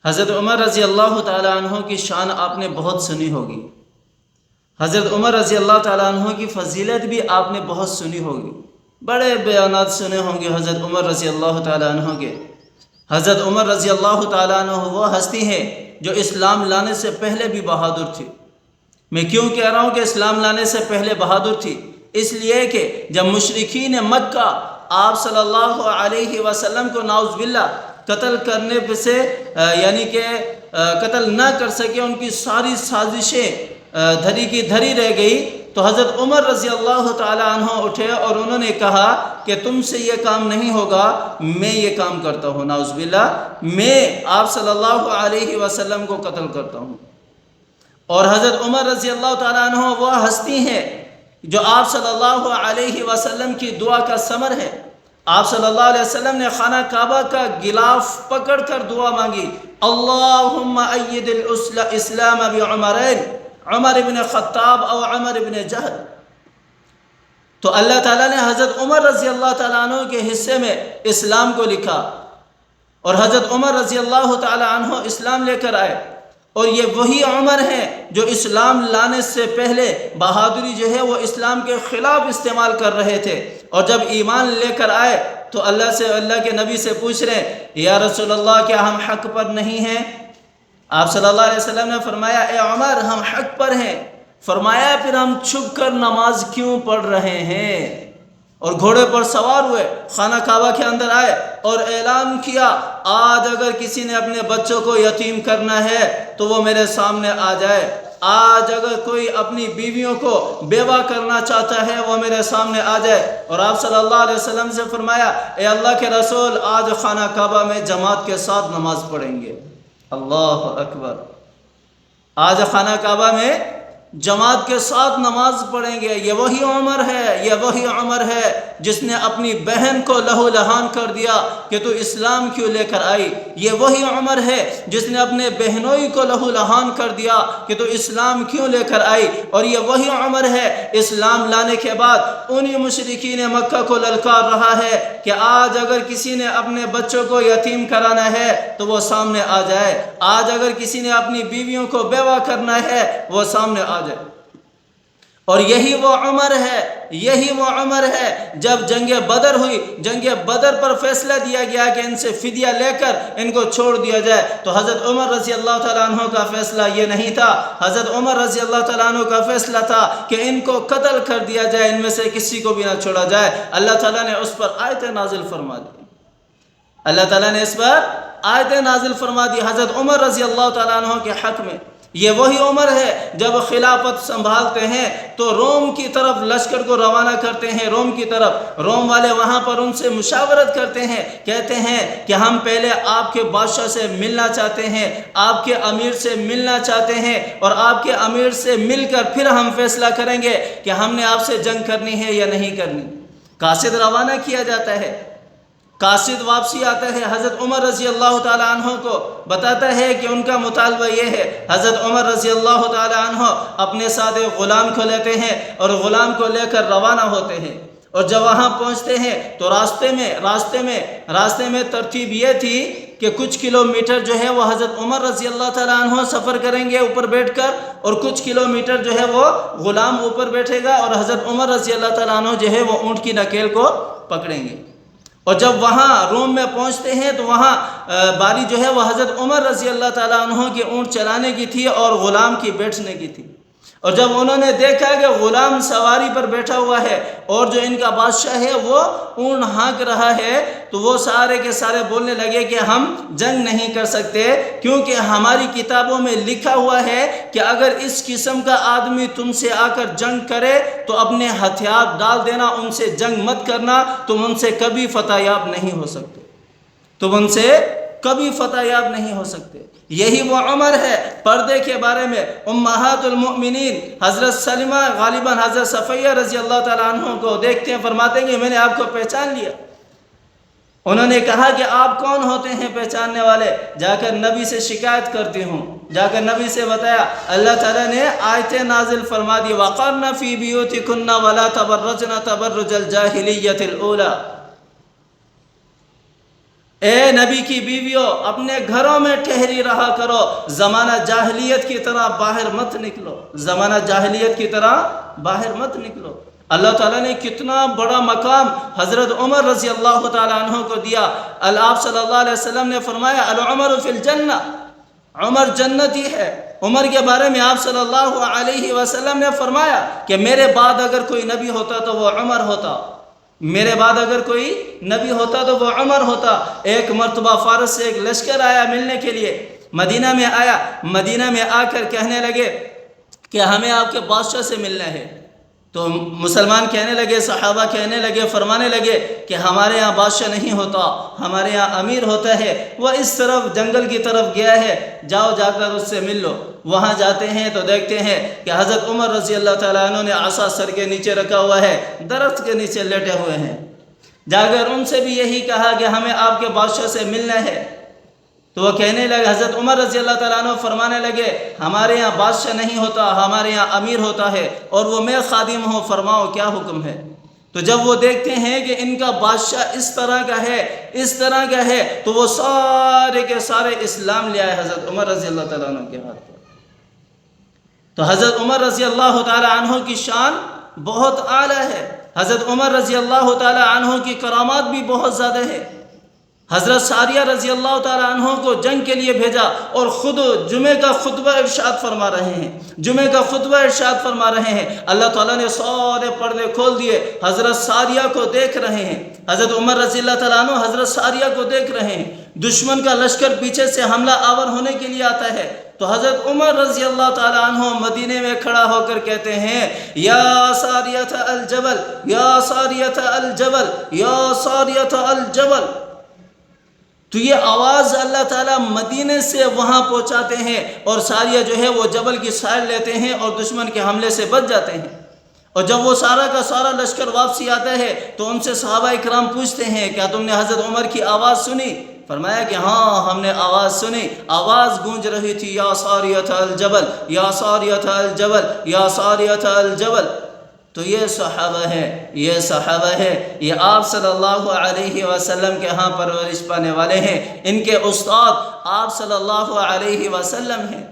حضرت عمر رضی اللہ تعالیٰ عنہ کی شان آپ نے بہت سنی ہوگی. حضرت عمر رضی اللہ تعالیٰ عنہ کی فضیلت بھی آپ نے بہت سنی ہوگی. بڑے بیانات سنے ہوں گے حضرت عمر رضی اللہ تعالیٰ عنہ کے. حضرت عمر رضی اللہ تعالیٰ عنہ وہ ہستی ہے جو اسلام لانے سے پہلے بھی بہادر تھی. میں کیوں کہہ رہا ہوں کہ اسلام لانے سے پہلے بہادر تھی؟ اس لیے کہ جب مشرکین مکہ آپ صلی اللہ علیہ وسلم کو نعوذ باللہ قتل کرنے سے یعنی کہ قتل نہ کر سکے، ان کی ساری سازشیں دھری کی دھری رہ گئی، تو حضرت عمر رضی اللہ تعالی عنہ اٹھے اور انہوں نے کہا کہ تم سے یہ کام نہیں ہوگا، میں یہ کام کرتا ہوں، نعوذ باللہ میں آپ صلی اللہ علیہ وسلم کو قتل کرتا ہوں. اور حضرت عمر رضی اللہ تعالیٰ عنہ وہ ہستی ہیں جو آپ صلی اللہ علیہ وسلم کی دعا کا ثمر ہے. آپ صلی اللہ علیہ وسلم نے خانہ کعبہ کا غلاف پکڑ کر دعا مانگی، اللہم اید الاسلام بعمرین، عمر ابن خطاب اور عمر ابن جہل. تو اللہ تعالیٰ نے حضرت عمر رضی اللہ تعالیٰ عنہ کے حصے میں اسلام کو لکھا، اور حضرت عمر رضی اللہ تعالیٰ عنہ اسلام لے کر آئے. اور یہ وہی عمر ہیں جو اسلام لانے سے پہلے بہادری جو ہے وہ اسلام کے خلاف استعمال کر رہے تھے، اور جب ایمان لے کر آئے تو اللہ کے نبی سے پوچھ رہے ہیں، یا رسول اللہ کیا ہم حق پر نہیں ہیں؟ آپ صلی اللہ علیہ وسلم نے فرمایا، اے عمر ہم حق پر ہیں. فرمایا پھر ہم چھپ کر نماز کیوں پڑھ رہے ہیں؟ اور گھوڑے پر سوار ہوئے خانہ کعبہ کے اندر آئے اور اعلان کیا، آج اگر کسی نے اپنے بچوں کو یتیم کرنا ہے تو وہ میرے سامنے آ جائے. آج اگر کوئی اپنی بیویوں کو بیوہ کرنا چاہتا ہے وہ میرے سامنے آ جائے. اور آپ صلی اللہ علیہ وسلم سے فرمایا، اے اللہ کے رسول آج خانہ کعبہ میں جماعت کے ساتھ نماز پڑھیں گے. اللہ اکبر. آج خانہ کعبہ میں جماعت کے ساتھ نماز پڑھیں گے. یہ وہی عمر ہے، یہ وہی عمر ہے جس نے اپنی بہن کو لہو لہان کر دیا کہ تو اسلام کیوں لے کر آئی. یہ وہی عمر ہے جس نے اپنے بہنوئی کو لہو لہان کر دیا کہ تو اسلام کیوں لے کر آئی. اور یہ وہی عمر ہے اسلام لانے کے بعد انہی مشرکین مکہ کو للکار رہا ہے کہ آج اگر کسی نے اپنے بچوں کو یتیم کرانا ہے تو وہ سامنے آ جائے. آج اگر کسی نے اپنی بیویوں کو بیوہ کرنا ہے وہ سامنے آ جائے. اور یہی وہ عمر ہے، یہی وہ عمر ہے جب جنگ بدر ہوئی. جنگ بدر پر فیصلہ دیا گیا کہ ان سے فدیہ لے کر ان کو چھوڑ دیا جائے. تو حضرت عمر رضی اللہ تعالیٰ عنہ کا فیصلہ یہ نہیں تھا. حضرت عمر رضی اللہ تعالیٰ عنہ کا فیصلہ تھا کہ ان کو قتل کر دیا جائے، ان میں سے کسی کو بھی نہ چھوڑا جائے. اللہ تعالیٰ نے اس پر آیت نازل فرما دی. اللہ تعالیٰ نے اس پر آیت نازل فرما دی حضرت عمر رضی اللہ تعالیٰ عنہ کے حق میں. یہ وہی عمر ہے جب خلافت سنبھالتے ہیں تو روم کی طرف لشکر کو روانہ کرتے ہیں. روم کی طرف روم والے وہاں پر ان سے مشاورت کرتے ہیں، کہتے ہیں کہ ہم پہلے آپ کے بادشاہ سے ملنا چاہتے ہیں، آپ کے امیر سے ملنا چاہتے ہیں، اور آپ کے امیر سے مل کر پھر ہم فیصلہ کریں گے کہ ہم نے آپ سے جنگ کرنی ہے یا نہیں کرنی. قاصد روانہ کیا جاتا ہے، قاصد واپسی آتا ہے، حضرت عمر رضی اللہ تعالیٰ عنہ کو بتاتا ہے کہ ان کا مطالبہ یہ ہے. حضرت عمر رضی اللہ تعالیٰ عنہ اپنے ساتھ ایک غلام کو لیتے ہیں اور غلام کو لے کر روانہ ہوتے ہیں. اور جب وہاں پہنچتے ہیں تو راستے میں ترتیب یہ تھی کہ کچھ کلومیٹر جو ہے وہ حضرت عمر رضی اللہ تعالیٰ عنہ سفر کریں گے اوپر بیٹھ کر، اور کچھ کلومیٹر جو ہے وہ غلام اوپر بیٹھے گا، اور حضرت عمر رضی اللہ تعالیٰ عنہ جو ہے وہ اونٹ کی نکیل کو پکڑیں گے. اور جب وہاں روم میں پہنچتے ہیں تو وہاں باری جو ہے وہ حضرت عمر رضی اللہ تعالیٰ عنہ کے اونٹ چلانے کی تھی اور غلام کی بیٹھنے کی تھی. اور جب انہوں نے دیکھا کہ غلام سواری پر بیٹھا ہوا ہے اور جو ان کا بادشاہ ہے وہ اونٹ ہانک رہا ہے، تو وہ سارے کے سارے بولنے لگے کہ ہم جنگ نہیں کر سکتے، کیونکہ ہماری کتابوں میں لکھا ہوا ہے کہ اگر اس قسم کا آدمی تم سے آ کر جنگ کرے تو اپنے ہتھیار ڈال دینا، ان سے جنگ مت کرنا، تم ان سے کبھی فتح یاب نہیں ہو سکتے، تم ان سے کبھی فتح یاب نہیں ہو سکتے. یہی وہ عمر ہے. پردے کے بارے میں امہات المؤمنین حضرت سلمہ غالباً حضرت صفیہ رضی اللہ تعالیٰ عنہ کو دیکھتے ہیں، فرماتے ہیں کہ میں نے آپ کو پہچان لیا. انہوں نے کہا کہ آپ کون ہوتے ہیں پہچاننے والے؟ جا کر نبی سے شکایت کرتی ہوں. جا کر نبی سے بتایا. اللہ تعالیٰ نے آیت نازل فرما دی، وَقَرْنَ فِي بِيُوتِكُنَّ وَلَا تَبَرَّجْنَ تَبَرُّجَ الْجَاهِلِيَّةِ الْأُولَى. اے نبی کی بیویوں اپنے گھروں میں ٹھہری رہا کرو، زمانہ جاہلیت کی طرح باہر مت نکلو، زمانہ جاہلیت کی طرح باہر مت نکلو۔ اللہ تعالیٰ نے کتنا بڑا مقام حضرت عمر رضی اللہ تعالیٰ عنہ کو دیا۔ آپ صلی اللہ علیہ وسلم نے فرمایا العمر فی الجنہ، عمر جنتی ہے۔ عمر کے بارے میں آپ صلی اللہ علیہ وسلم نے فرمایا کہ میرے بعد اگر کوئی نبی ہوتا تو وہ عمر ہوتا، میرے بعد اگر کوئی نبی ہوتا تو وہ عمر ہوتا۔ ایک مرتبہ فارس سے ایک لشکر آیا ملنے کے لیے، مدینہ میں آیا، مدینہ میں آ کر کہنے لگے کہ ہمیں آپ کے بادشاہ سے ملنا ہے۔ تو مسلمان کہنے لگے، صحابہ کہنے لگے، فرمانے لگے کہ ہمارے یہاں بادشاہ نہیں ہوتا، ہمارے یہاں امیر ہوتا ہے، وہ اس طرف جنگل کی طرف گیا ہے، جاؤ جا کر اس سے مل لو۔ وہاں جاتے ہیں تو دیکھتے ہیں کہ حضرت عمر رضی اللہ تعالیٰ عنہ نے عصا سر کے نیچے رکھا ہوا ہے، درخت کے نیچے لیٹے ہوئے ہیں۔ جا کر ان سے بھی یہی کہا کہ ہمیں آپ کے بادشاہ سے ملنا ہے۔ تو وہ کہنے لگے، حضرت عمر رضی اللہ تعالیٰ عنہ فرمانے لگے ہمارے یہاں بادشاہ نہیں ہوتا، ہمارے یہاں امیر ہوتا ہے، اور وہ میں خادم ہوں، فرماؤ کیا حکم ہے۔ تو جب وہ دیکھتے ہیں کہ ان کا بادشاہ اس طرح کا ہے، اس طرح کا ہے، تو وہ سارے کے سارے اسلام لے آئے حضرت عمر رضی اللہ تعالیٰ عنہ کے ہاتھ پر۔ تو حضرت عمر رضی اللہ تعالیٰ عنہ کی شان بہت اعلیٰ ہے، حضرت عمر رضی اللہ تعالیٰ عنہ کی کرامات بھی بہت زیادہ ہے۔ حضرت ساریہ رضی اللہ تعالیٰ عنہ کو جنگ کے لیے بھیجا اور خود جمعے کا خطبہ ارشاد فرما رہے ہیں، جمعے کا خطبہ ارشاد فرما رہے ہیں۔ اللہ تعالیٰ نے سارے پردے کھول دیے، حضرت ساریہ کو دیکھ رہے ہیں، حضرت عمر رضی اللہ تعالیٰ عنہ حضرت ساریہ کو دیکھ رہے ہیں۔ دشمن کا لشکر پیچھے سے حملہ آور ہونے کے لیے آتا ہے، تو حضرت عمر رضی اللہ تعالیٰ عنہ مدینے میں کھڑا ہو کر کہتے ہیں یا ساریۃ الجبل، یا ساریۃ الجبل، یا ساریۃ الجبل۔ تو یہ آواز اللہ تعالیٰ مدینے سے وہاں پہنچاتے ہیں، اور ساریہ جو ہے وہ جبل کی سائر لیتے ہیں اور دشمن کے حملے سے بچ جاتے ہیں۔ اور جب وہ سارا کا سارا لشکر واپسی آتا ہے تو ان سے صحابہ اکرام پوچھتے ہیں کیا تم نے حضرت عمر کی آواز سنی؟ فرمایا کہ ہاں ہم نے آواز سنی، آواز گونج رہی تھی یا ساریۃ الجبل، یا ساریۃ الجبل، یا ساریۃ الجبل۔ تو یہ صحابہ ہے، یہ صحابہ ہے، یہ آپ صلی اللہ علیہ وسلم کے ہاں پرورش پانے والے ہیں، ان کے استاد آپ صلی اللہ علیہ وسلم ہیں۔